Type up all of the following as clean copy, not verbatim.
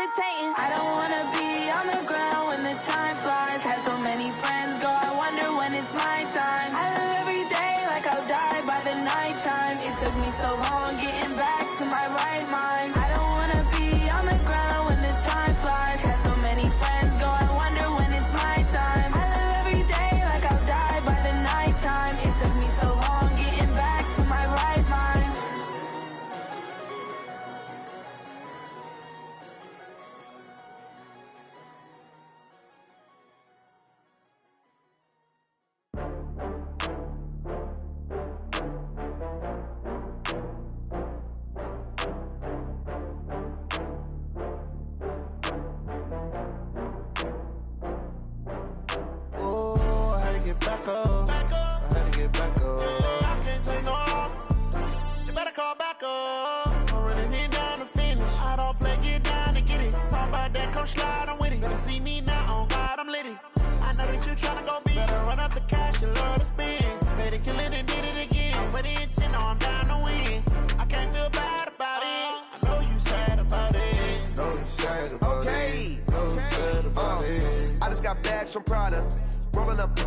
meditating. I don't wanna be on the ground when the time flies. Had so many friends go, I wonder when it's my time. I live every day like I'll die by the nighttime. It took me so long getting back to my right mind. I don't wanna be on the ground when the time flies. Had so many friends go, I wonder when it's my time. I live every day like I'll die by the nighttime. It took me so long getting back to my right mind. Back up. I had to get back up. I can't take no loss. You better call back up. I'm running it down to finish. I don't play, get down to get it. Talk about that, come slide, I'm with it. Better see me now, on God, I'm litty. I know that you tryna go big. Better run up the cash, you love to spend. Better kill it and did it again. But the intent, no, I'm down to win. I can't feel bad about it. I know you sad about it. Know you sad about it. Know you sad about it. I just got bags from Prada. Rolling up,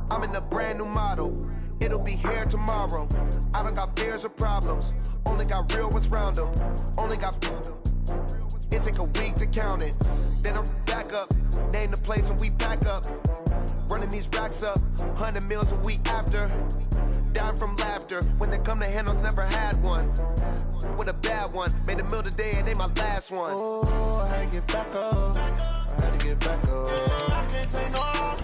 I'm in a brand new model. It'll be here tomorrow. I don't got fears or problems. Only got real ones round them. Only got. It take a week to count it. Then I'm back up. Name the place and we back up. Running these racks up. 100 meals a week after. Dying from laughter. When they come to handles, never had one. With a bad one. Made a meal today and they my last one. Oh, I had to get back up. I had to get back up. I can't take no loss.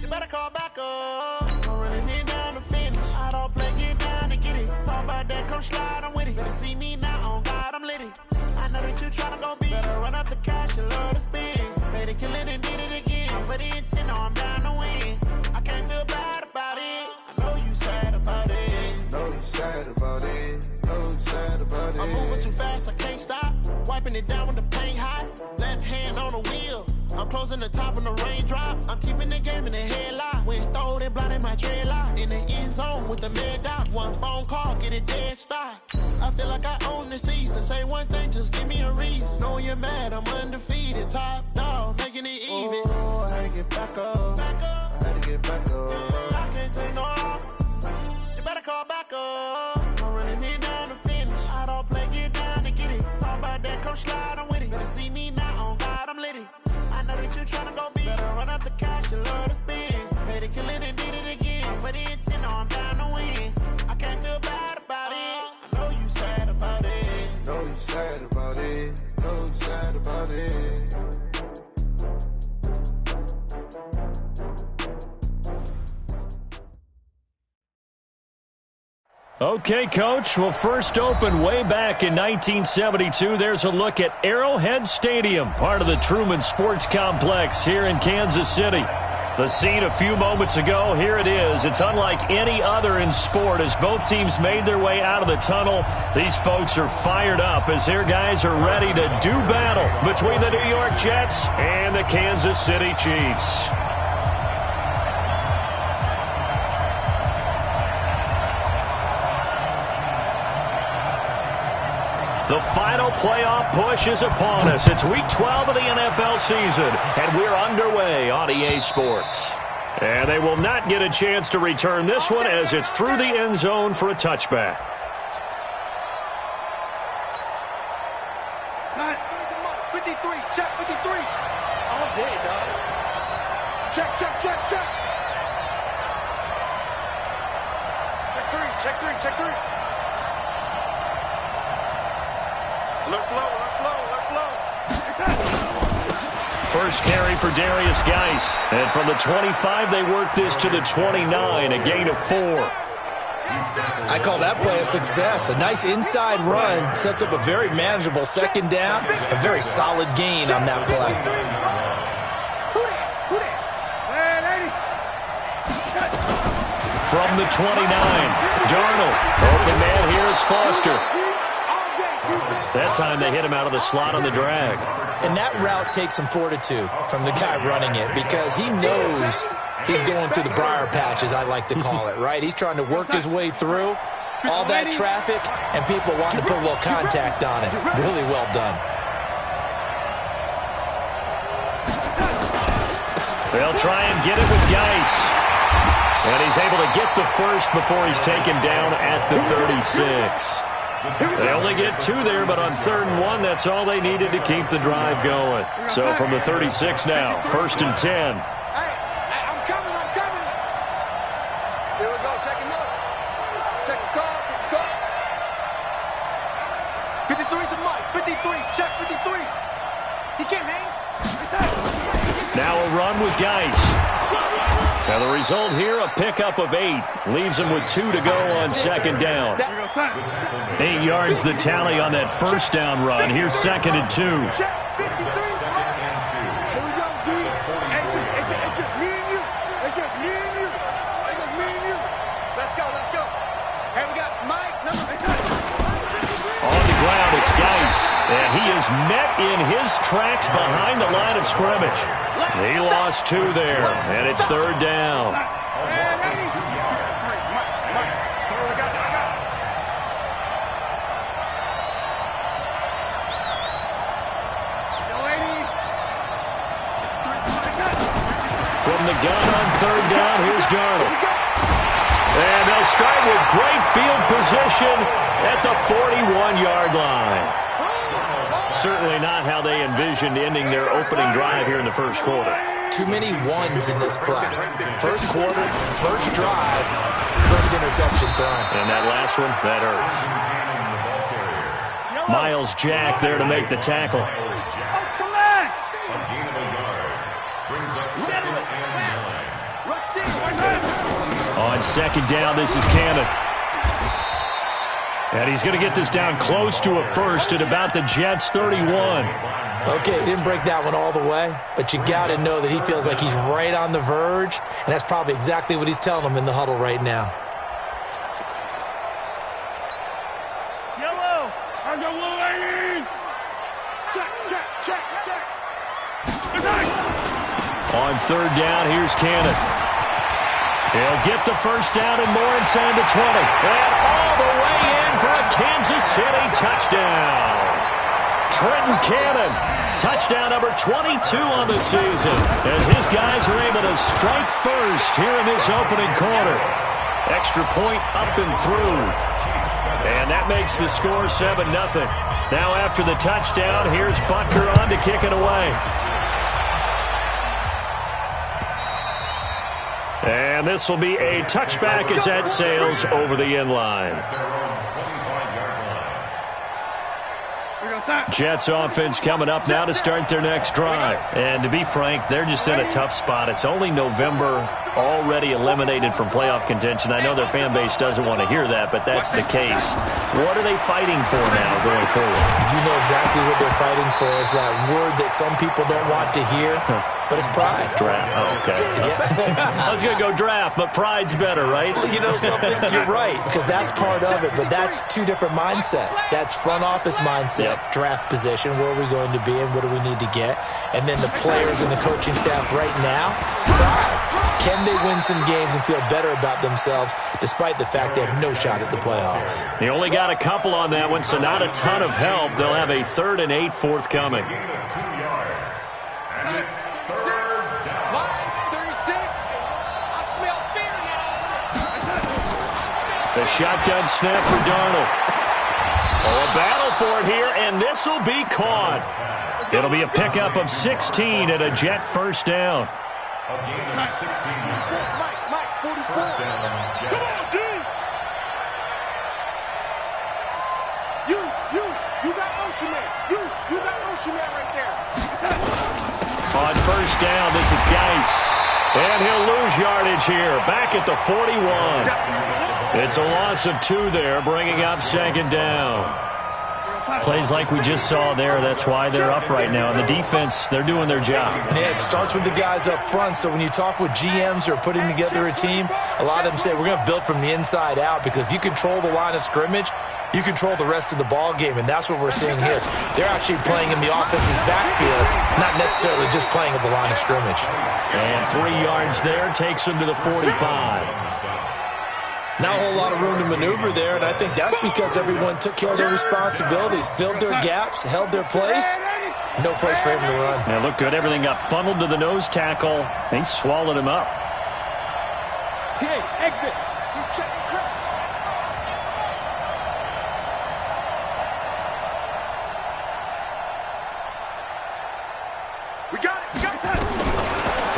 You better call back up. I'm running it down to finish. I don't play, get down to get it. Talk about that, come slide, I'm with it. Better see me now, on God, I'm litty. I know that you tryna go big. Better run up the cash, you love to spend. Better kill it and did it again. But the intent, no, I'm down to win. I can't feel bad about it. I know you sad about it. Know you sad about it. Know you sad about it. I'm moving too fast, I can't stop. Wiping it down with the paint hot. Left hand on the wheel. I'm closing the top on the raindrop. I'm keeping the game in the headlock. When throwed and blinded my dreadlock. In the end zone with the mad dot. One phone call, get it dead stop. I feel like I own the season. Say one thing, just give me a reason. Knowing you're mad, I'm undefeated. Top dog, making it even. Oh, I had to get back up. I had to get back up. I can't take no loss. You better call back up. I'm running it down to finish. I don't play, get down to get it. Talk about that, come slide, I'm with it. Better see me now, on God, I'm litty. I know that you tryna go big. Better run up the cash, you love to spend. Better kill it and did it again. But the intent, no, I'm down to win. I can't feel bad about it. I know you sad about it. Know you sad about it. Know you sad about it. Okay, Coach. Well, first opened way back in 1972. There's a look at Arrowhead Stadium, part of the Truman Sports Complex here in Kansas City. The scene a few moments ago, here it is. It's unlike any other in sport as both teams made their way out of the tunnel. These folks are fired up as their guys are ready to do battle between the New York Jets and the Kansas City Chiefs. The final playoff push is upon us. It's Week 12 of the NFL season, and we're underway on EA Sports. And they will not get a chance to return this one as it's through the end zone for a touchback. Time. 53, check 53. All day, dog. Check. Check three. Alert flow. First carry for Darius Geis. And from the 25, they work this to the 29, a gain of 4. I call that play a success. A nice inside run sets up a very manageable second down. A very solid gain on that play. From the 29, Darnold. Open man here is Foster. That time they hit him out of the slot on the drag. And that route takes some fortitude from the guy running it because he knows he's going through the briar patch, as I like to call it, right? He's trying to work his way through all that traffic and people wanting to put a little contact on it. Really well done. They'll try and get it with Geis. And he's able to get the first before he's taken down at the 36. They only get 2 there, but on 3rd and 1, that's all they needed to keep the drive going. So from the 36 now, 1st and 10. I'm coming. Here we go. Check him out. Check the car. 53's the mic. 53. Check 53. He can't hang. Now a run with Geis. Now the result here, a pickup of 8. Leaves him with 2 to go on 2nd down. 8 yards the tally on that 1st down run. Here's 2nd and 2. Check 53. Here we go, D. It's just me and you. It's just me and you. Let's go. Hey, we got Mike. On the ground, it's Geis. And he is met in his tracks behind the line of scrimmage. He lost 2 there, and it's 3rd down. From the gun on 3rd down, here's Darnold. And they'll start with great field position at the 41-yard line. Certainly not how they envisioned ending their opening drive here in the 1st quarter. Too many ones in this play. 1st quarter, 1st drive, 1st interception thrown. And that last one, that hurts. Myles Jack there to make the tackle. On 2nd down, this is Cannon. And he's going to get this down close to a first at about the Jets' 31. Okay, he didn't break that one all the way, but you got to know that he feels like he's right on the verge, and that's probably exactly what he's telling them in the huddle right now. Yellow. I got Will 80. Check. On 3rd down, here's Cannon. He'll get the first down and more inside the 20. And all the way in for a Kansas City touchdown. Trenton Cannon, touchdown number 22 on the season, as his guys are able to strike first here in this opening quarter. Extra point up and through. And that makes the score 7-0. Now after the touchdown, here's Butker on to kick it away. And this will be a touchback as that sails over the end line. Jets offense coming up now to start their next drive. And to be frank, they're just in a tough spot. It's only November, already eliminated from playoff contention. I know their fan base doesn't want to hear that, but that's the case. What are they fighting for now going forward? You know exactly what they're fighting for. Is that word that some people don't want to hear, but it's pride. Draft. Oh, okay. Yeah. I was going to go draft, but pride's better, right? You know something? You're right, because that's part of it, but that's 2 different mindsets. That's front office mindset, draft position, where are we going to be and what do we need to get? And then the players and the coaching staff right now, pride. Can they win some games and feel better about themselves despite the fact they have no shot at the playoffs? They only got a couple on that one, so not a ton of help. They'll have a 3rd and 8 forthcoming. The shotgun snap for Darnold. Oh, a battle for it here, and this will be caught. It'll be a pickup of 16 and a Jet 1st down. Mike, 44. Come on, D. You got Ocean Man. You got Ocean Man right there. On 1st down, this is Geis. And he'll lose yardage here, back at the 41. It's a loss of 2 there, bringing up 2nd down. Plays like we just saw there, that's why they're up right now. And the defense, they're doing their job. Yeah, it starts with the guys up front. So when you talk with GMs who are putting together a team, a lot of them say we're going to build from the inside out, because if you control the line of scrimmage, you control the rest of the ball game, and that's what we're seeing here. They're actually playing in the offense's backfield, not necessarily just playing at the line of scrimmage. And 3 yards there takes them to the 45. Not a whole lot of room to maneuver there, and I think that's because everyone took care of their responsibilities, filled their gaps, held their place, No place for him to run. Yeah, looked good. Everything got funneled to the nose tackle. He swallowed him up. Hey, exit. He's checking crap. We got it. We got that.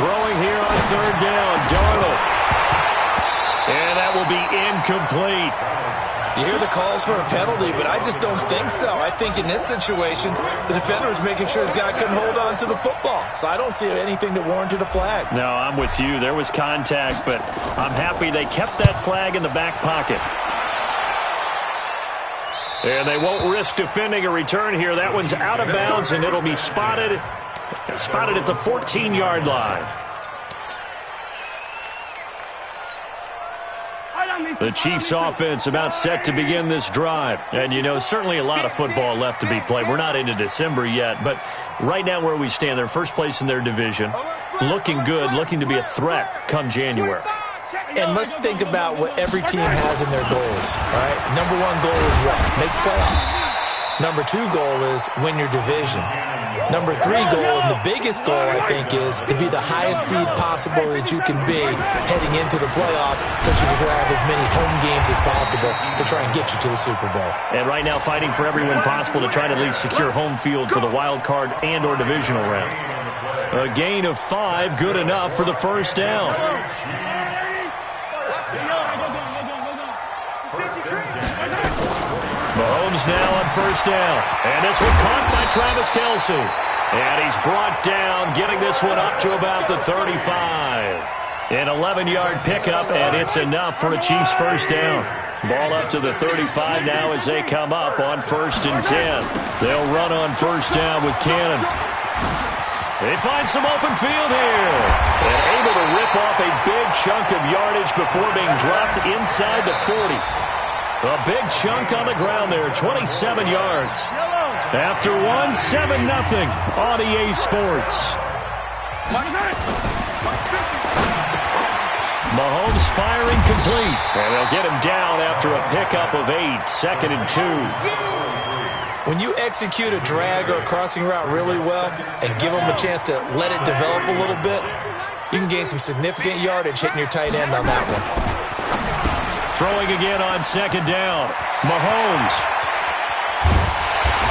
Throwing here on third down. Darnold. And that will be incomplete. You hear the calls for a penalty, but I just don't think so. I think in this situation, the defender was making sure his guy couldn't hold on to the football. So I don't see anything that warranted a flag. No, I'm with you. There was contact, but I'm happy they kept that flag in the back pocket. And they won't risk defending a return here. That one's out of bounds, and it'll be spotted at the 14-yard line. The Chiefs offense about set to begin this drive. And, you know, certainly a lot of football left to be played. We're not into December yet, but right now where we stand, they're first place in their division. Looking good, looking to be a threat come January. And let's think about what every team has in their goals, all right? Number one goal is what? Make the playoffs. Number two goal is win your division. Number three goal, and the biggest goal, I think, is to be the highest seed possible that you can be heading into the playoffs so that you can have as many home games as possible to try and get you to the Super Bowl. And right now fighting for every win possible to try to at least secure home field for the wild card and or divisional round. A gain of 5, good enough for the first down. Mahomes now on first down. And this one caught by Travis Kelce. And he's brought down, getting this one up to about the 35. An 11-yard pickup, and it's enough for a Chiefs first down. Ball up to the 35 now as they come up on 1st and 10. They'll run on first down with Cannon. They find some open field here. And able to rip off a big chunk of yardage before being dropped inside the 40. A big chunk on the ground there, 27 yards. After 7-0 on EA Sports. Mahomes firing complete. And they'll get him down after a pickup of 8, 2nd and 2. When you execute a drag or a crossing route really well and give them a chance to let it develop a little bit, you can gain some significant yardage hitting your tight end on that one. Throwing again on 2nd down. Mahomes.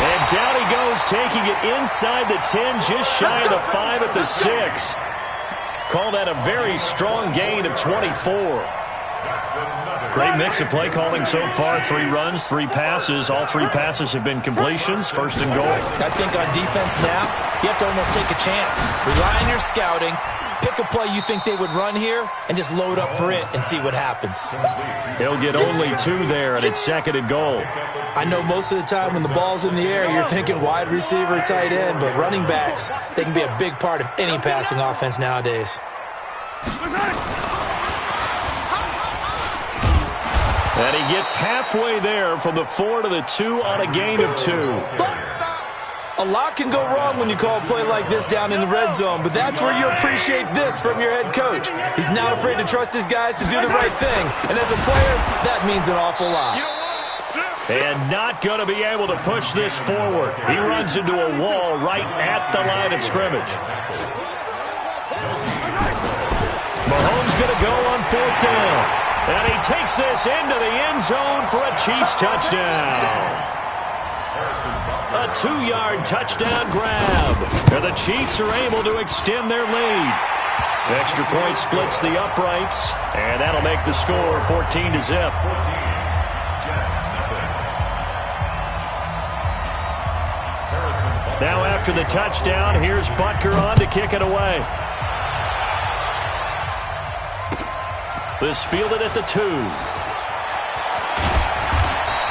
And down he goes, taking it inside the 10, just shy of the 5 at the 6. Call that a very strong gain of 24. Great mix of play calling so far. 3 runs, 3 passes. All 3 passes have been completions. 1st and goal. I think on defense now, you have to almost take a chance. Rely on your scouting. Pick a play you think they would run here and just load up for it and see what happens. He'll get only 2 there, and it's 2nd and goal. I know most of the time when the ball's in the air, you're thinking wide receiver, tight end, but running backs, they can be a big part of any passing offense nowadays. And he gets halfway there from the 4 to the 2 on a gain of 2. A lot can go wrong when you call a play like this down in the red zone, but that's where you appreciate this from your head coach. He's not afraid to trust his guys to do the right thing, and as a player, that means an awful lot. And not going to be able to push this forward. He runs into a wall right at the line of scrimmage. Mahomes going to go on 4th down. And he takes this into the end zone for a Chiefs touchdown. A 2-yard touchdown grab. And the Chiefs are able to extend their lead. Extra point splits the uprights, and that'll make the score 14-0. Now after the touchdown, here's Butker on to kick it away. This fielded at the 2.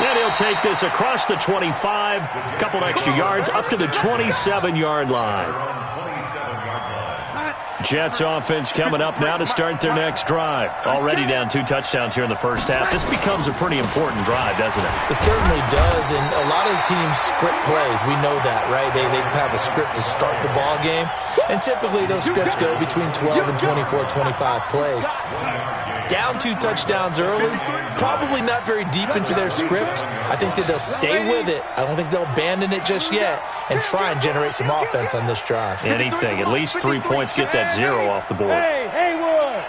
And he'll take this across the 25, a couple extra yards, up to the 27-yard line. Jets offense coming up now to start their next drive. Already down 2 touchdowns here in the first half. This becomes a pretty important drive, doesn't it? It certainly does, and a lot of the teams script plays. We know that, right? They have a script to start the ball game, and typically those scripts go between 12 and 24, 25 plays. Down 2 touchdowns early, probably not very deep into their script. I think that they'll stay with it. I don't think they'll abandon it just yet and try and generate some offense on this drive. Anything. At least 3 points, get that 0 off the board. Hey, Haywood.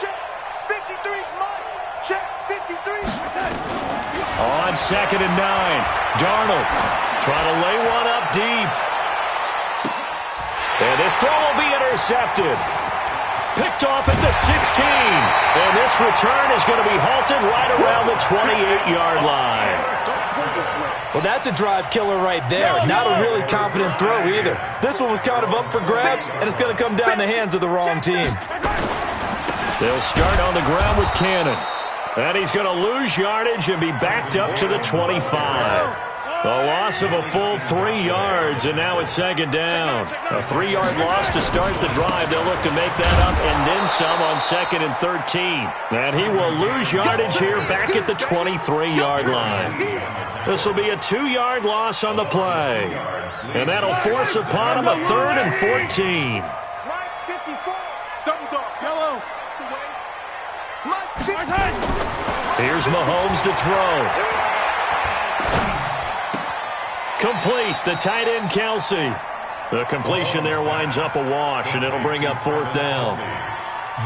Check. 53's mine. Check. 53. On 2nd and 9, Darnold trying to lay one up deep. And this throw will be intercepted. Picked off at the 16. And this return is going to be halted right around the 28-yard line. Well, that's a drive killer right there. Not a really confident throw either. This one was kind of up for grabs, and it's going to come down the hands of the wrong team. They'll start on the ground with Cannon. And he's going to lose yardage and be backed up to the 25. A loss of a full 3 yards, and now it's 2nd down. A 3-yard loss to start the drive. They'll look to make that up and then some on 2nd and 13. And he will lose yardage here back at the 23-yard line. This will be a 2-yard loss on the play. And that'll force upon him a 3rd and 14. Here's Mahomes to throw. Complete, the tight end, Kelsey. The completion there winds up a wash, and it'll bring up 4th down.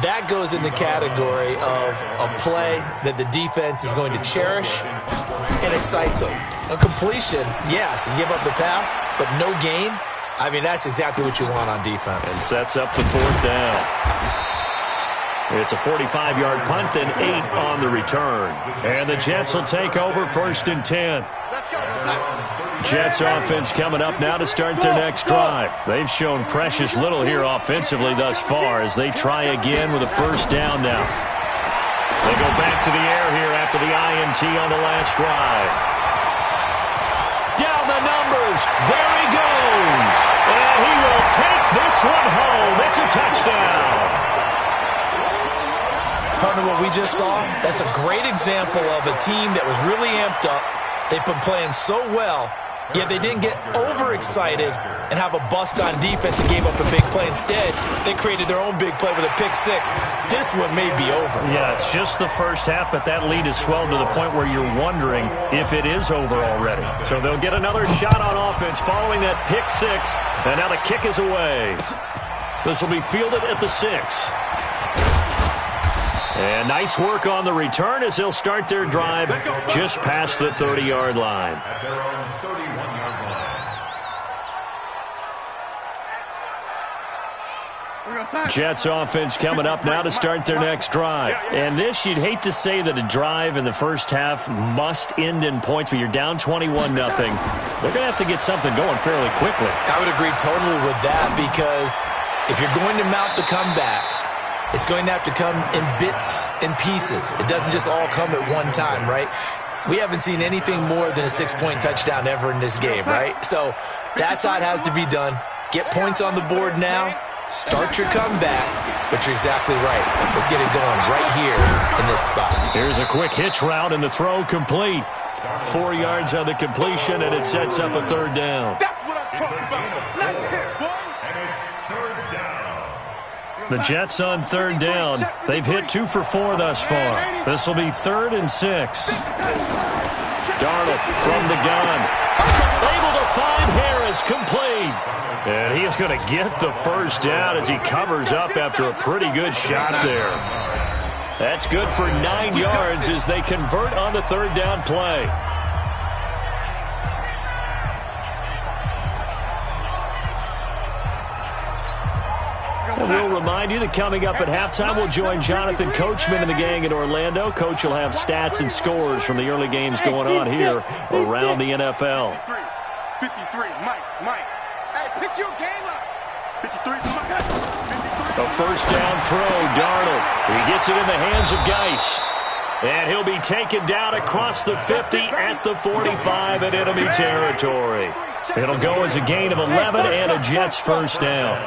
That goes in the category of a play that the defense is going to cherish and excites them. A completion, yes, you give up the pass, but no gain. I mean, that's exactly what you want on defense. And sets up the 4th down. It's a 45-yard punt, then 8 on the return. And the Jets will take over 1st and 10. Let's go. Jets offense coming up now to start their next drive. They've shown precious little here offensively thus far as they try again with a 1st down now. They go back to the air here after the INT on the last drive. Down the numbers. There he goes. And he will take this one home. It's a touchdown. Partner, what we just saw, that's a great example of a team that was really amped up. They've been playing so well, yet they didn't get overexcited and have a bust on defense and gave up a big play. Instead, they created their own big play with a pick 6. This one may be over. Yeah, it's just the first half, but that lead has swelled to the point where you're wondering if it is over already. So they'll get another shot on offense following that pick 6, and now the kick is away. This will be fielded at the 6. And nice work on the return as they'll start their drive just past the 30-yard line. Jets offense coming up now to start their next drive. And this, you'd hate to say that a drive in the first half must end in points, but you're down 21-0. They're going to have to get something going fairly quickly. I would agree totally with that, because if you're going to mount the comeback, it's going to have to come in bits and pieces. It doesn't just all come at one time, right? We haven't seen anything more than a 6-point touchdown ever in this game, right? So that's how it has to be done. Get points on the board now. Start your comeback. But you're exactly right. Let's get it going right here in this spot. Here's a quick hitch route, and the throw complete. 4 yards on the completion, and it sets up a 3rd down. That's what I'm talking about. Nice hit, boy. The Jets on 3rd down. They've hit 2 for 4 thus far. This will be 3rd and 6. Darnold from the gun. Able to find Harris, complete. And he is going to get the 1st down as he covers up after a pretty good shot there. That's good for 9 yards as they convert on the 3rd down play. And we'll remind you that coming up at halftime, we'll join Jonathan Coachman and the gang in Orlando. Coach will have stats and scores from the early games going on here around the NFL. 53, Mike. Hey, pick your game up. 53, Mike. A 1st down throw, Darnold. He gets it in the hands of Geis. And he'll be taken down across the 50 at the 45 at enemy territory. It'll go as a gain of 11 and a Jets 1st down.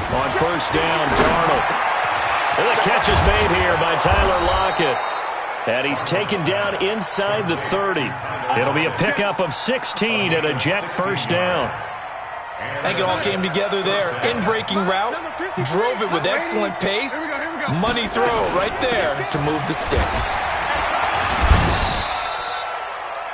On first down, Darnold. And the catch is made here by Tyler Lockett. And he's taken down inside the 30. It'll be a pickup of 16 and a Jet first down. I think it all came together there. In-breaking route, drove it with excellent pace. Money throw right there to move the sticks.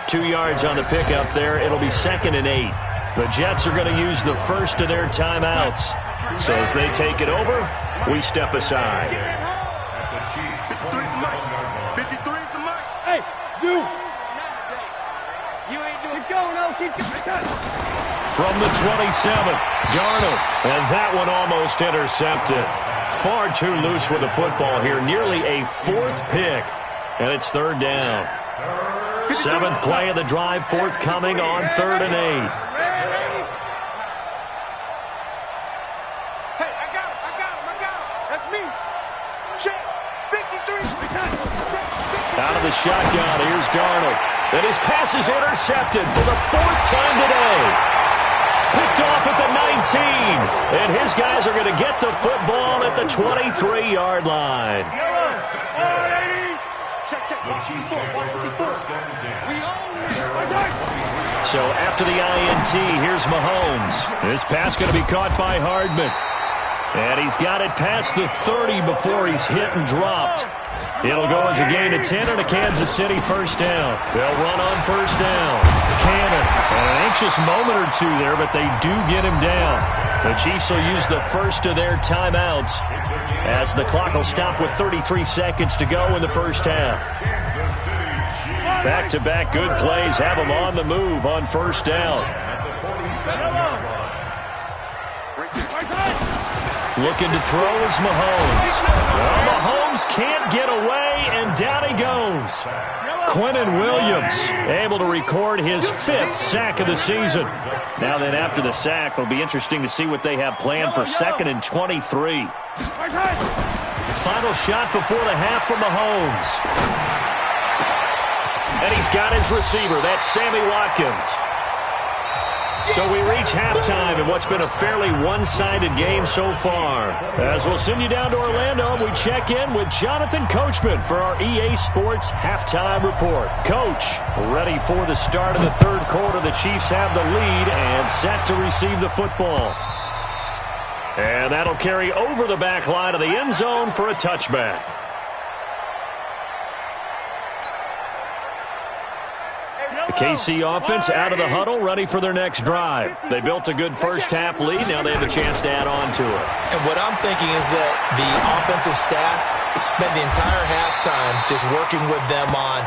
2 yards on the pickup there. It'll be 2nd and 8. The Jets are going to use the first of their timeouts. So as they take it over, we step aside. 53 is the mark. Hey, Zoo. You ain't doing going on. From the 27, Darnold. And that one almost intercepted. Far too loose with the football here. Nearly a 4th pick. And it's 3rd down. 7th play of the drive, forthcoming on 3rd and 8. Out of the shotgun, here's Darnold. And his pass is intercepted for the 4th time today. Picked off at the 19. And his guys are going to get the football at the 23-yard line. So after the INT, here's Mahomes. This pass going to be caught by Hardman. And he's got it past the 30 before he's hit and dropped. It'll go as a gain of 10 and a Kansas City first down. They'll run on first down. Cannon. And an anxious moment or two there, but they do get him down. The Chiefs will use the first of their timeouts as the clock will stop with 33 seconds to go in the first half. Back-to-back good plays have them on the move on first down. Looking to throw is Mahomes. Well, Mahomes can't get away, and down he goes. Quinnen Williams able to record his 5th sack of the season. Now then, after the sack, it'll be interesting to see what they have planned for 2nd and 23. Final shot before the half from Mahomes. And he's got his receiver. That's Sammy Watkins. So we reach halftime in what's been a fairly one-sided game so far. As we'll send you down to Orlando, we check in with Jonathan Coachman for our EA Sports Halftime Report. Coach, ready for the start of the 3rd quarter. The Chiefs have the lead and set to receive the football. And that'll carry over the back line of the end zone for a touchback. The KC offense out of the huddle, ready for their next drive. They built a good first half lead. Now they have a chance to add on to it. And what I'm thinking is that the offensive staff spent the entire halftime just working with them on,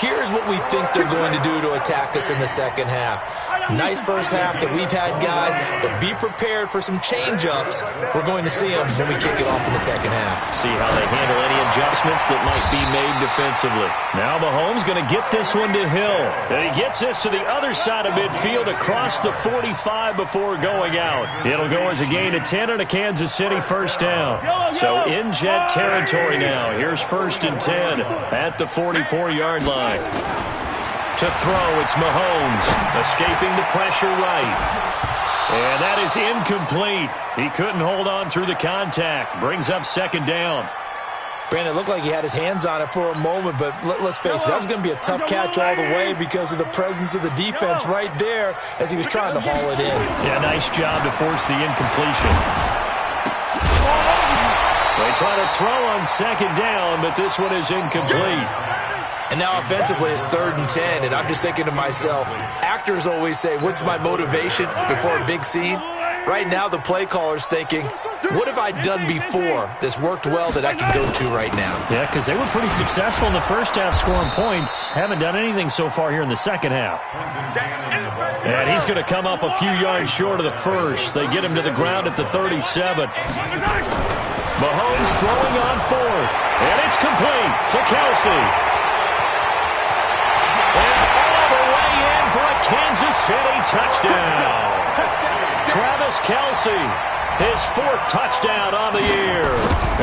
here's what we think they're going to do to attack us in the second half. Nice first half that we've had, guys, but be prepared for some change-ups. We're going to see them when we kick it off in the second half. See how they handle any adjustments that might be made defensively. Now Mahomes going to get this one to Hill. And he gets this to the other side of midfield across the 45 before going out. It'll go as a gain of 10 and a Kansas City first down. So in Jet territory now. Here's 1st and 10 at the 44-yard line. To throw, it's Mahomes, escaping the pressure right. And that is incomplete. He couldn't hold on through the contact. Brings up 2nd down. Brandon, it looked like he had his hands on it for a moment, but let's face it, that was going to be a tough catch all the way because of the presence of the defense right there as he was trying to haul it in. Yeah, nice job to force the incompletion. They try to throw on 2nd down, but this one is incomplete. And now offensively it's 3rd and 10, and I'm just thinking to myself, actors always say, what's my motivation before a big scene? Right now the play caller's thinking, what have I done before that's worked well that I can go to right now? Yeah, because they were pretty successful in the first half scoring points. Haven't done anything so far here in the second half. And he's going to come up a few yards short of the first. They get him to the ground at the 37. Mahomes throwing on 4th. And it's complete to Kelce. And all the way in for a Kansas City touchdown. Travis Kelce, his 4th touchdown on the year.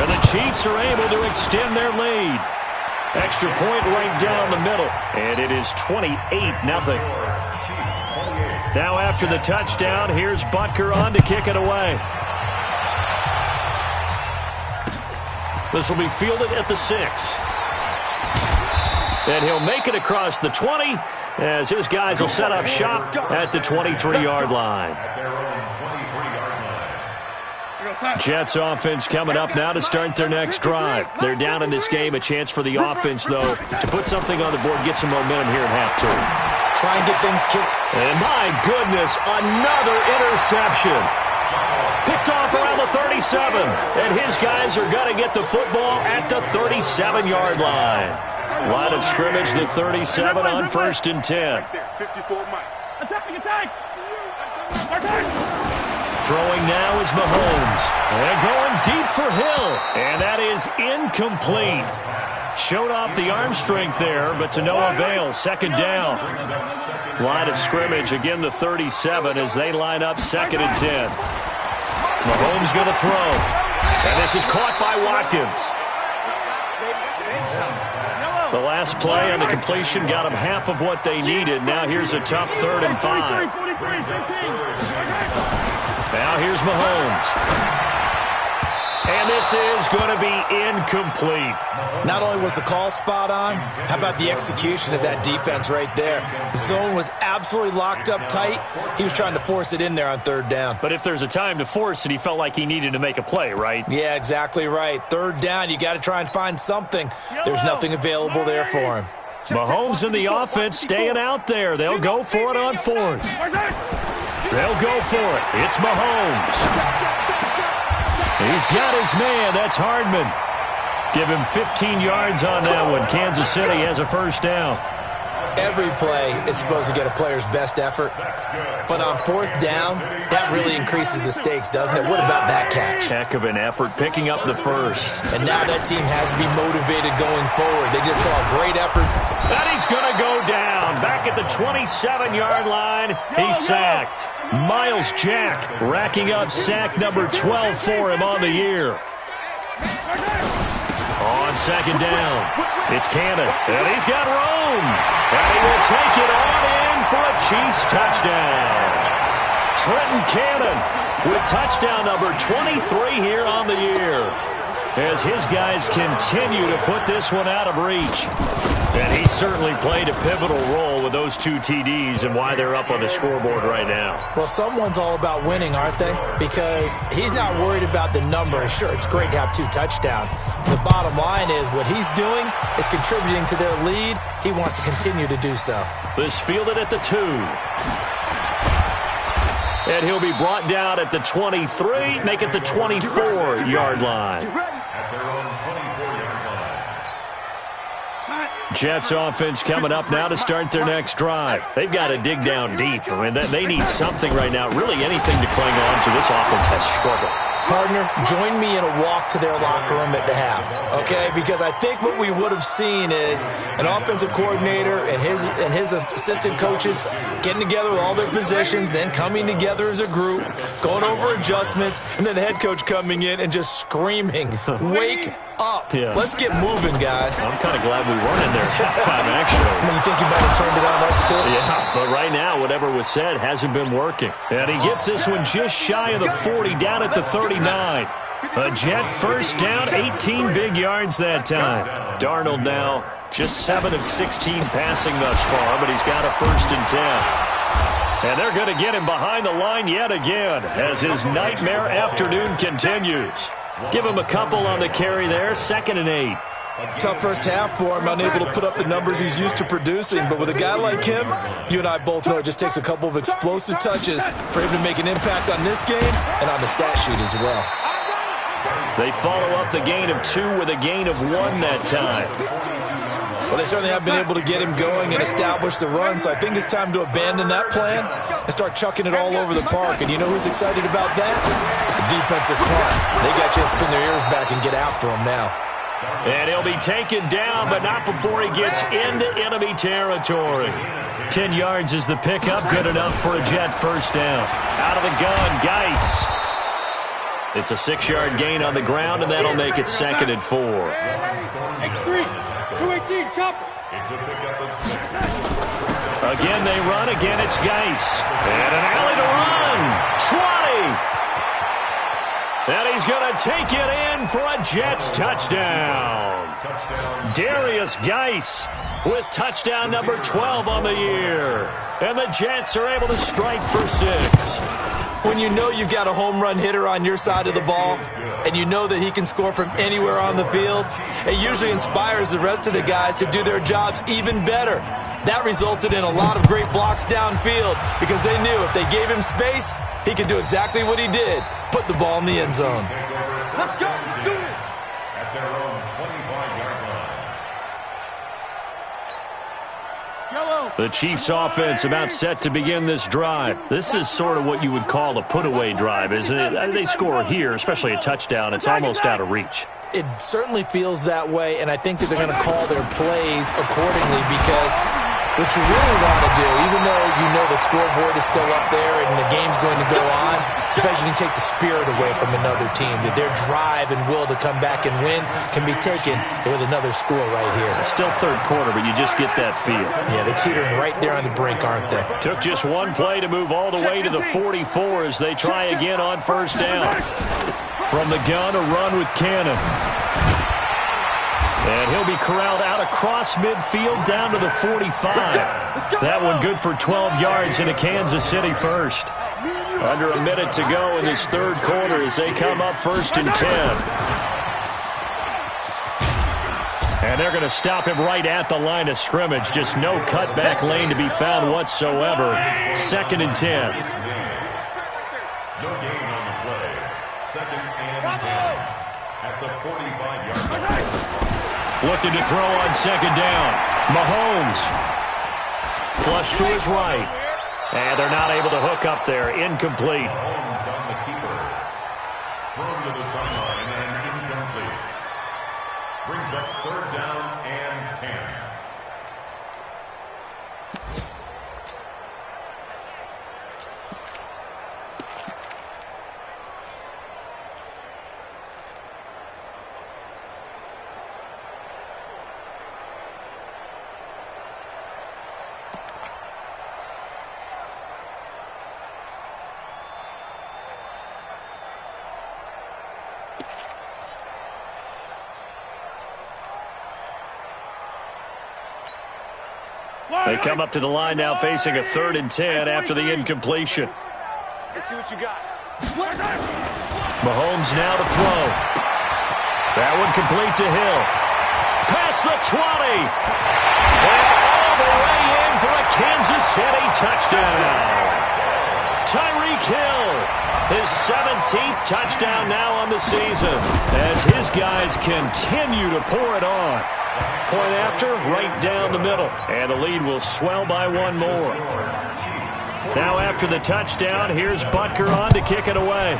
And the Chiefs are able to extend their lead. Extra point right down the middle. And it is 28-0. Now after the touchdown, here's Butker on to kick it away. This will be fielded at the 6. And he'll make it across the 20 as his guys will set up shop at the 23-yard line. Jets offense coming up now to start their next drive. They're down in this game. A chance for the offense, though, to put something on the board, get some momentum here at halftime. Try and get things kicked. And my goodness, another interception. Picked off around the 37. And his guys are going to get the football at the 37-yard line. Line of scrimmage, the 37 on 1st and 10. Throwing now is Mahomes. And going deep for Hill. And that is incomplete. Showed off the arm strength there, but to no avail. 2nd down. Line of scrimmage, again the 37 as they line up 2nd and 10. Mahomes going to throw. And this is caught by Watkins. The last play on the completion got them half of what they needed. Now here's a tough 3rd and 5. Now here's Mahomes. And this is going to be incomplete. Not only was the call spot on, how about the execution of that defense right there? The zone was absolutely locked up tight. He was trying to force it in there on 3rd down. But if there's a time to force it, he felt like he needed to make a play, right? Yeah, exactly right. 3rd down, you got to try and find something. There's nothing available there for him. Mahomes and the offense staying out there. They'll go for it on 4th. They'll go for it. It's Mahomes. He's got his man. That's Hardman. Give him 15 yards on that one. Kansas City has a 1st down. Every play is supposed to get a player's best effort. But on 4th down, that really increases the stakes, doesn't it? What about that catch? Heck of an effort, picking up the 1st. And now that team has to be motivated going forward. They just saw a great effort. And he's going to go down. Back at the 27-yard line, he's sacked. Miles Jack racking up sack number 12 for him on the year. On 2nd down, it's Cannon, and he's got room. And he will take it on in for a Chiefs touchdown. Trenton Cannon with touchdown number 23 here on the year, as his guys continue to put this one out of reach. And he certainly played a pivotal role with those 2 TDs and why they're up on the scoreboard right now. Well, someone's all about winning, aren't they? Because he's not worried about the number. Sure, it's great to have 2 touchdowns. The bottom line is what he's doing is contributing to their lead. He wants to continue to do so. This fielded at the 2. And he'll be brought down at the 23, make it the 24-yard line. Jets offense coming up now to start their next drive. They've got to dig down deep. I mean, they need something right now, really anything to cling on to. This offense has struggled. Partner, join me in a walk to their locker room at the half, okay? Because I think what we would have seen is an offensive coordinator and his assistant coaches getting together with all their positions, then coming together as a group, going over adjustments, and then the head coach coming in and just screaming, "Wake up. Yeah. Let's get moving, guys." I'm kind of glad we weren't in there at halftime, actually. You think you might have turned it on us, too? Yeah, but right now, whatever was said hasn't been working. And he gets this one just shy of the 40, down at the 39. A Jet 1st down, 18 big yards that time. Darnold now just 7 of 16 passing thus far, but he's got a 1st and 10. And they're going to get him behind the line yet again as his nightmare afternoon continues. Give him a couple on the carry there, 2nd and 8. Tough first half for him, unable to put up the numbers he's used to producing. But with a guy like him, you and I both know it just takes a couple of explosive touches for him to make an impact on this game and on the stat sheet as well. They follow up the gain of 2 with a gain of 1 that time. Well, they certainly have been able to get him going and establish the run, so I think it's time to abandon that plan and start chucking it all over the park. And you know who's excited about that? The defensive front. They got just pin their ears back and get after him now. And he'll be taken down, but not before he gets into enemy territory. 10 yards is the pickup, good enough for a Jet 1st down. Out of the gun, Geis. It's a 6-yard gain on the ground, and that'll make it 2nd and 4. X3, 218, chop. Again, they run. Again, it's Geis. And an alley to run. 20. And he's going to to take it in for a Jets touchdown. Darius Geis with touchdown number 12 on the year. And the Jets are able to strike for 6. When you know you've got a home run hitter on your side of the ball, and you know that he can score from anywhere on the field, it usually inspires the rest of the guys to do their jobs even better. That resulted in a lot of great blocks downfield because they knew if they gave him space, he could do exactly what he did, put the ball in the end zone. Let's go. Let's do it. At their own 25-yard line. The Chiefs offense about set to begin this drive. This is sort of what you would call a put-away drive, isn't it? They score here, especially a touchdown. It's almost out of reach. It certainly feels that way, and I think that they're going to call their plays accordingly because what you really want to do, even though you know the scoreboard is still up there and the game's going to go on, in fact, you can take the spirit away from another team. That their drive and will to come back and win can be taken with another score right here. It's still third quarter, but you just get that feel. Yeah, they're teetering right there on the brink, aren't they? Took just one play to move all the way to the 44 as they try again on first down. From the gun, a run with Cannon. And he'll be corralled out across midfield down to the 45. That one good for 12 yards into Kansas City first. Under a minute to go in this third quarter as they come up 1st and 10. And they're going to stop him right at the line of scrimmage. Just no cutback lane to be found whatsoever. 2nd and 10. No gain on the play. 2nd and 10. At the 45-yard line. Looking to throw on 2nd down. Mahomes. Flush to his right. And they're not able to hook up there. Incomplete. Mahomes on the keeper. Thrown to the sideline and incomplete. Brings up 3rd down and 10. They come up to the line now facing a 3rd and 10 after the incompletion. Let's see what you got. Mahomes now to throw. That one complete to Hill. Past the 20. And all the way in for a Kansas City touchdown. Tyreek Hill, his 17th touchdown now on the season as his guys continue to pour it on. Point after, right down the middle. And the lead will swell by one more. Now after the touchdown, here's Butker on to kick it away.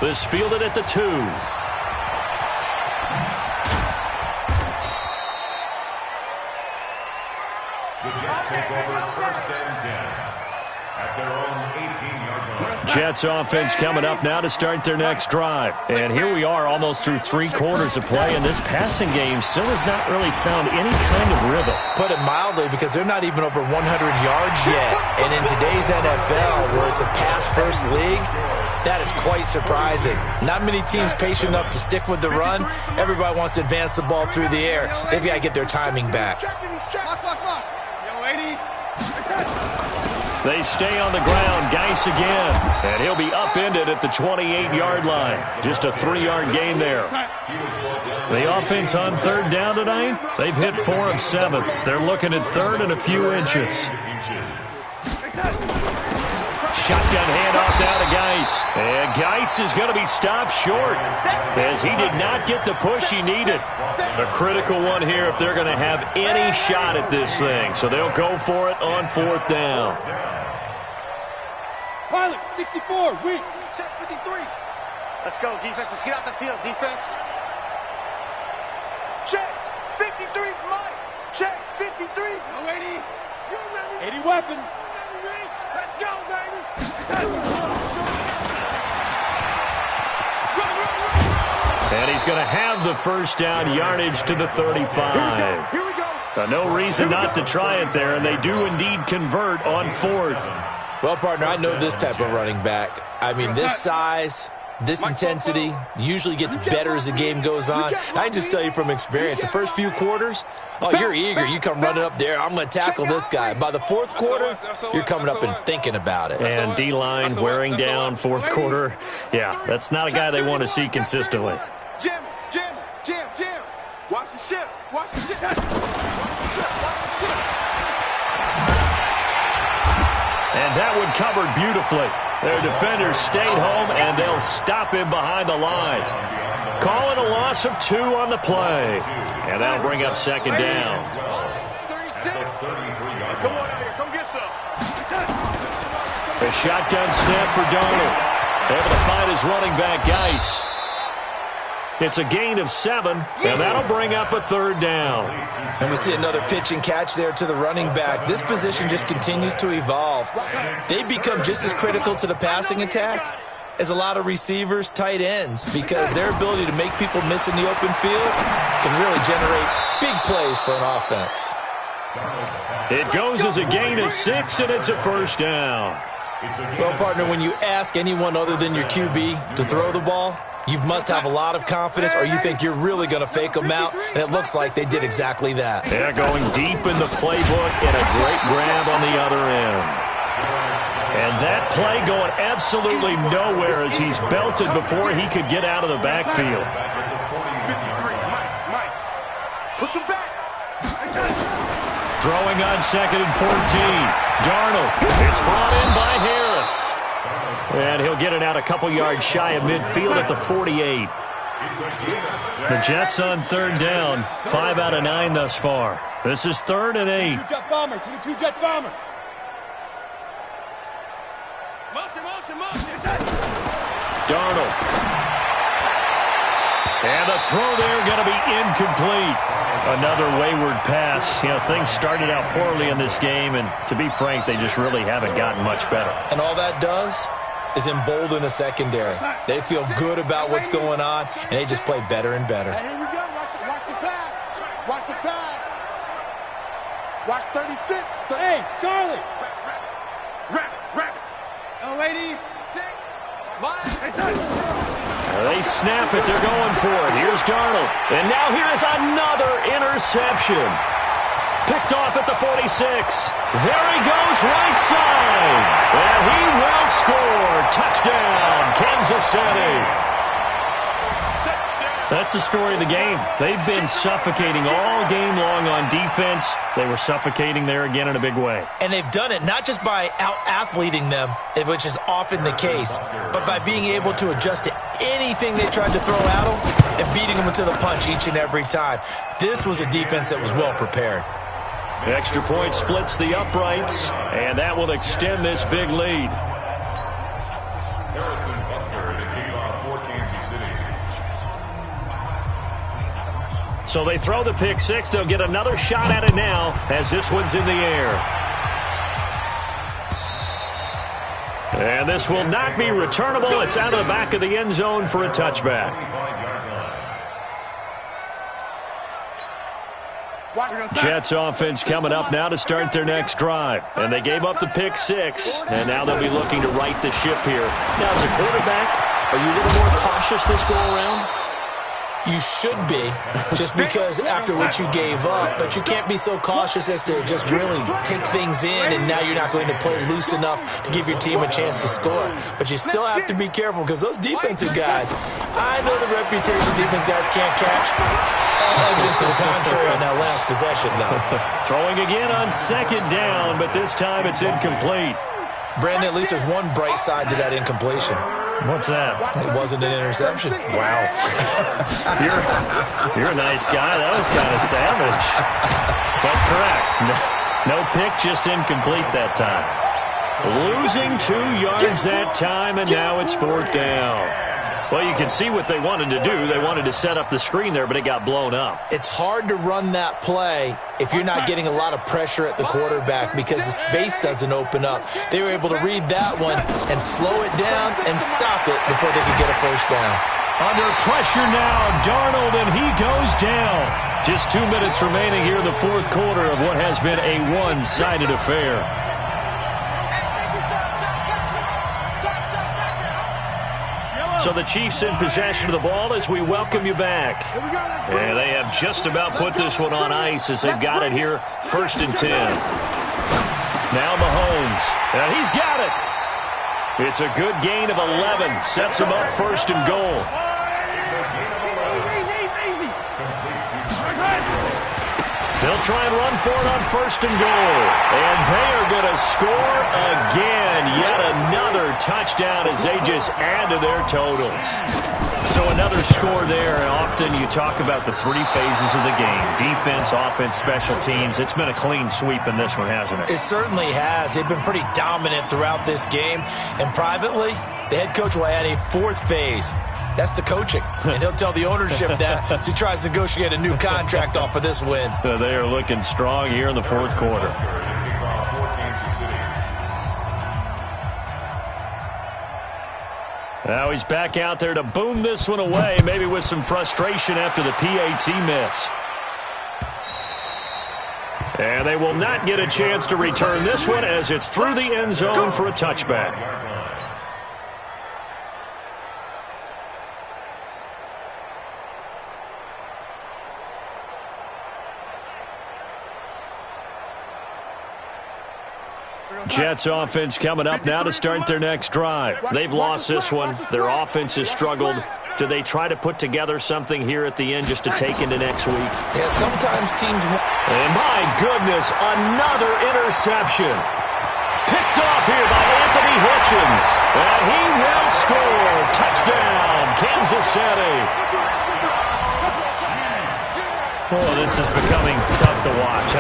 This fielded at the 2. The Jets take over 1st and 10. At their own 18-yard line. Jets offense coming up now to start their next drive. And here we are almost through 3 quarters of play, and this passing game still has not really found any kind of rhythm. Put it mildly, because they're not even over 100 yards yet. And in today's NFL, where it's a pass-first league, that is quite surprising. Not many teams patient enough to stick with the run. Everybody wants to advance the ball through the air. They've got to get their timing back. They stay on the ground. Geis again. And he'll be upended at the 28-yard line. Just a 3-yard gain there. The offense on 3rd down tonight, they've hit 4 of 7. They're looking at 3rd and a few inches. Shotgun handoff now to Geis. And Geis is going to be stopped short as he did not get the push he needed. A critical one here if they're going to have any shot at this thing. So they'll go for it on 4th down. Pilot, 64, weak, check 53. Let's go, defense. Let's get out the field, defense. Check, 53's mine. Check, 53's. No, 80. You ready? 80 weapon. Let's go, baby. And he's going to have the 1st down, yardage to the 35. Here we go. No reason not to try it there, and they do indeed convert on 4th. Well, partner, I know this type of running back. I mean, this size, this intensity usually gets better as the game goes on. I can just tell you from experience, the first few quarters, oh, you're eager. You come running up there, I'm going to tackle this guy. By the fourth quarter, you're coming up and thinking about it. And D-line wearing down fourth quarter. Yeah, that's not a guy they want to see consistently. Jim. Watch the ship. Watch the ship. Watch the ship. And that one covered beautifully. Their defenders stayed home, and they'll stop him behind the line. Calling a loss of 2 on the play. And that'll bring up second down. 36. Come on out here. Come get some. A shotgun snap for Darnold. Able to find his running back, Geis. It's a gain of 7, and that'll bring up a third down. And we see another pitch and catch there to the running back. This position just continues to evolve. They become just as critical to the passing attack as a lot of receivers, tight ends, because their ability to make people miss in the open field can really generate big plays for an offense. It goes as a gain of 6, and it's a first down. Well, partner, when you ask anyone other than your QB to throw the ball, you must have a lot of confidence, or you think you're really going to fake them out, and it looks like they did exactly that. They're going deep in the playbook, and a great grab on the other end. And that play going absolutely nowhere as he's belted before he could get out of the backfield. 53. Mike. Push him back. Throwing on 2nd and 14. Darnold. It's brought in by Harris. And he'll get it out a couple yards shy of midfield at the 48. The Jets on third down. 5 out of 9 thus far. This is 3rd and 8. 22 Jet bomber. 22 Jet bomber. Motion. Darnold. And the throw there going to be incomplete. Another wayward pass. You know, things started out poorly in this game, and to be frank, they just really haven't gotten much better. And all that does is embolden a secondary. They feel good about what's going on, and they just play better and better. Hey, here we go. Watch the pass. Watch the pass. Watch 36. Hey, Charlie. Rap. 086. They snap it. They're going for it. Here's Darnold. And now here is another interception. Picked off at the 46. There he goes, right side. And he will score. Touchdown, Kansas City. That's the story of the game. They've been suffocating all game long on defense. They were suffocating there again in a big way. And they've done it not just by out-athleting them, which is often the case, but by being able to adjust to anything they tried to throw at them and beating them to the punch each and every time. This was a defense that was well prepared. The extra point splits the uprights, and that will extend this big lead. So they throw the pick six. They'll get another shot at it now as this one's in the air. And this will not be returnable. It's out of the back of the end zone for a touchback. Jets offense coming up now to start their next drive. And they gave up the pick six, and now they'll be looking to right the ship here. Now, as a quarterback, are you a little more cautious this go around? You should be, just because after what you gave up, but you can't be so cautious as to just really take things in, and now you're not going to play loose enough to give your team a chance to score. But you still have to be careful because those defensive guys, I know the reputation defense guys can't catch. Evidence to the contrary on that last possession, though. Throwing again on second down, but this time it's incomplete. Brandon, at least there's one bright side to that incompletion. What's that? It wasn't an interception. Wow. You're a nice guy. That was kind of savage. But correct. No pick, just incomplete that time. Losing 2 yards that time, and now it's fourth down. Well, you can see what they wanted to do. They wanted to set up the screen there, but it got blown up. It's hard to run that play if you're not getting a lot of pressure at the quarterback because the space doesn't open up. They were able to read that one and slow it down and stop it before they could get a first down. Under pressure now, Darnold, and he goes down. Just 2 minutes remaining here in the fourth quarter of what has been a one-sided affair. So the Chiefs in possession of the ball as we welcome you back. And they have just about put this one on ice as they've got it here, 1st and 10. Now Mahomes, and he's got it. It's a good gain of 11, sets him up 1st and goal. They'll try and run for it on 1st and goal. And they are going to score again. Yet another touchdown as they just add to their totals. So another score there. And often you talk about the 3 phases of the game. Defense, offense, special teams. It's been a clean sweep in this one, hasn't it? It certainly has. They've been pretty dominant throughout this game. And privately, the head coach will add a 4th phase. That's the coaching. And he'll tell the ownership that as he tries to negotiate a new contract off of this win. They are looking strong here in the 4th quarter. Now he's back out there to boom this one away, maybe with some frustration after the PAT miss. And they will not get a chance to return this one as it's through the end zone for a touchback. Jets offense coming up now to start their next drive. They've lost this one. Their offense has struggled. Do they try to put together something here at the end just to take into next week? Yeah, sometimes teams... And my goodness, another interception. Picked off here by Anthony Hitchens. And he will score. Touchdown, Kansas City. Oh, this is becoming tough to watch.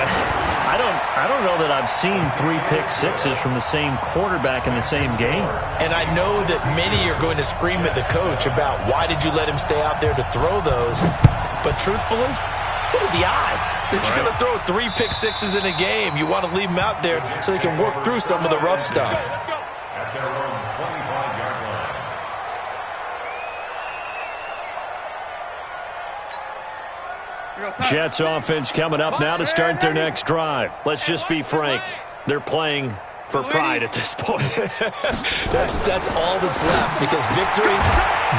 I don't know that I've seen 3 pick-sixes from the same quarterback in the same game. And I know that many are going to scream at the coach about why did you let him stay out there to throw those. But truthfully, what are the odds that you're going to throw 3 pick-sixes in a game? You want to leave them out there so they can work through some of the rough stuff. At their own 25-yard line. Jets offense coming up now to start their next drive. Let's just be frank. They're playing for pride at this point. That's all that's left because victory,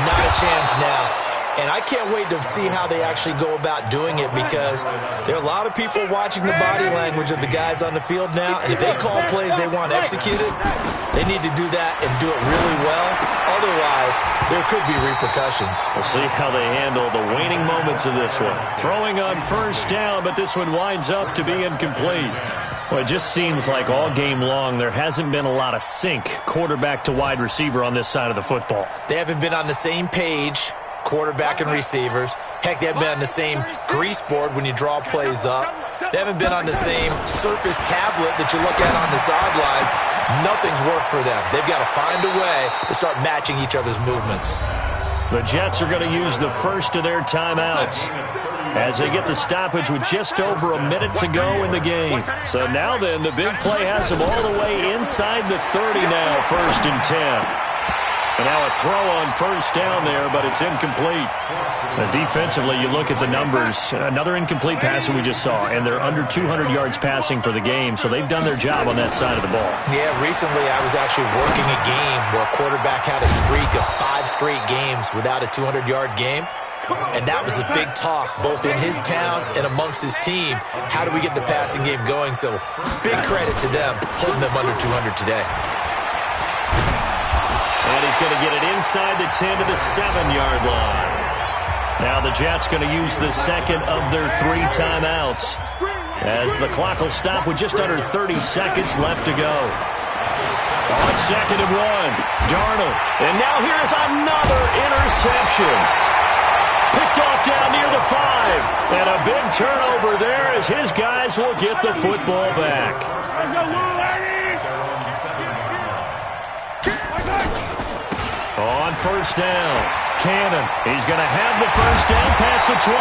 not a chance now. And I can't wait to see how they actually go about doing it because there are a lot of people watching the body language of the guys on the field now. And if they call plays they want executed, they need to do that and do it really well. Otherwise, there could be repercussions. We'll see how they handle the waning moments of this one. Throwing on 1st down, but this one winds up to be incomplete. Well, it just seems like all game long there hasn't been a lot of sync quarterback to wide receiver on this side of the football. They haven't been on the same page, quarterback and receivers. Heck, they haven't been on the same grease board when you draw plays up. They haven't been on the same surface tablet that you look at on the sidelines. Nothing's worked for them. They've got to find a way to start matching each other's movements. The Jets are going to use the first of their timeouts as they get the stoppage with just over a minute to go in the game. So now then, the big play has them all the way inside the 30 now, 1st and 10. And now a throw on 1st down there, but it's incomplete. Defensively, you look at the numbers. Another incomplete pass that we just saw, and they're under 200 yards passing for the game, so they've done their job on that side of the ball. Yeah, recently I was actually working a game where a quarterback had a streak of 5 straight games without a 200-yard game. And that was a big talk, both in his town and amongst his team. How do we get the passing game going? So big credit to them, holding them under 200 today. And he's going to get it inside the 10 to the 7-yard line. Now the Jets going to use the second of their 3 timeouts as the clock will stop with just under 30 seconds left to go. On 2nd and 1, Darnold. And now here's another interception. Picked off down near the 5. And a big turnover there as his guys will get the football back. On 1st down, Cannon. He's going to have the 1st down past the 20.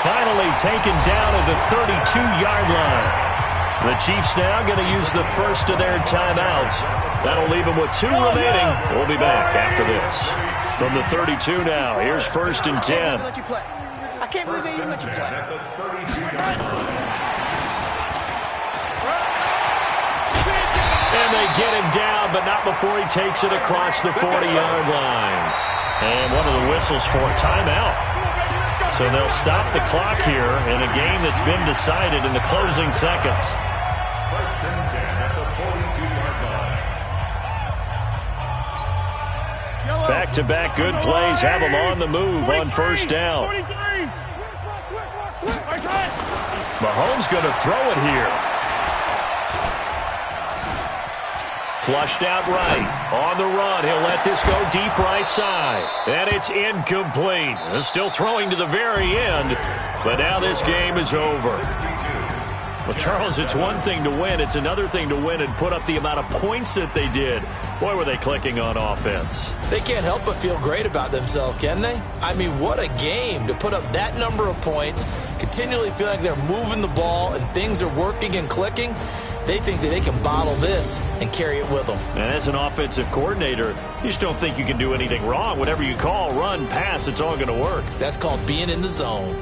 Finally taken down at the 32-yard line. The Chiefs now going to use the first of their timeouts. That'll leave them with 2 remaining. We'll be back after this. From the 32 now, here's 1st and 10. I can't believe they even let you play. And they get him down, but not before he takes it across the 40-yard line. And one of the whistles for a timeout. So they'll stop the clock here in a game that's been decided in the closing seconds. First and 10 at the 42-yard line. Back-to-back good plays have them on the move on first down. Mahomes going to throw it here. Flushed out right. On the run, he'll let this go deep right side. And it's incomplete. Still throwing to the very end, but now this game is over. Well, Charles, it's one thing to win. It's another thing to win and put up the amount of points that they did. Boy, were they clicking on offense. They can't help but feel great about themselves, can they? I mean, what a game to put up that number of points, continually feel like they're moving the ball and things are working and clicking. They think that they can bottle this and carry it with them. And as an offensive coordinator, you just don't think you can do anything wrong. Whatever you call, run, pass, it's all going to work. That's called being in the zone.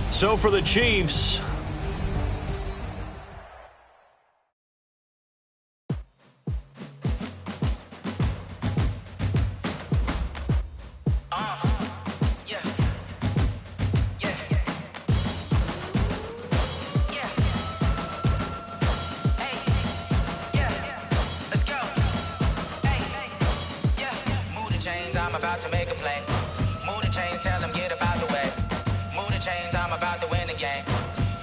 So for the Chiefs, I'm about to make a play. Move the chains, tell them get up out the way. Move the chains, I'm about to win the game.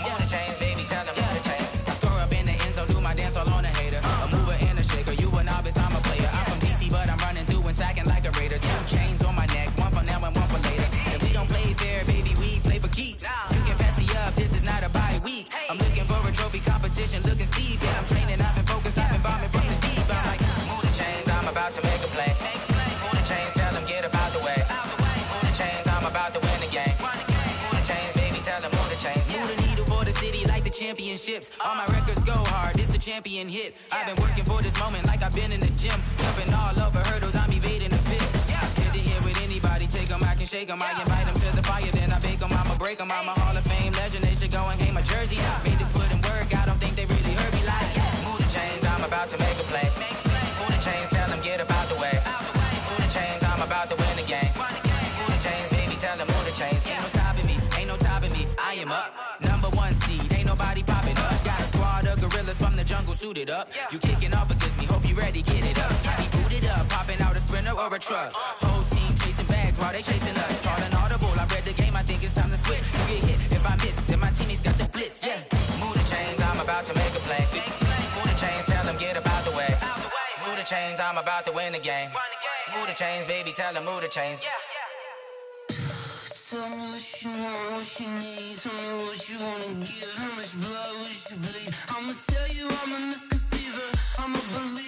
Move the chains, baby, tell them move the chains. I score up in the end zone, do my dance all on a hater. A mover and a shaker, you a novice, I'm a player. I'm from DC, but I'm running through and sacking like a raider. 2 chains on my neck, one for now and one for later. If we don't play fair, baby, we play for keeps. You can pass me up, this is not a bye week. I'm looking for a trophy competition, looking steep. Yeah, I'm training, I've been focused, I've been bombing from the deep. I'm like, move the chains, I'm about to make a play. Move the chains, tell them get up out the way. Move the chains, I'm about to win the game. Move the chains, baby, tell them move the chains. Move the needle for the city like the championships. All my records go hard, this a champion hit. I've been working for this moment like I've been in the gym. Jumping all over hurdles, I'm evading the pit. Good to hear with anybody, take them, I can shake them. I invite them to the fire, then I bake them, I'ma break them. I'm a Hall of Fame legend, they should go and hang my jersey. Made to put in work, I don't think they really heard me like, move the chains, I'm about to make a play. Move the chains, tell them get up out the way. Move the chains, I'm about to win the game. Move the chains, baby, tell them move the chains. Ain't no stopping me, ain't no topping me, I am up. Number 1 seed, ain't nobody popping up. Got a squad of gorillas from the jungle suited up. You kicking off against me, hope you ready, get it up. I be booted up, popping out a sprinter or a truck. Whole team chasing bags while they chasing us. Calling audible, I read the game, I think it's time to switch. You get hit, if I miss, then my teammates got the blitz, yeah. Move the chains, I'm about to make a play. Move the chains, tell them get up out the way. Move the chains, I'm about to win the game. Move the chains, baby, tell them move the chains. Tell me what you want, what you need. Tell me what you wanna give. How much blood would you bleed? I'ma tell you I'm a misconceiver. I'm a believer.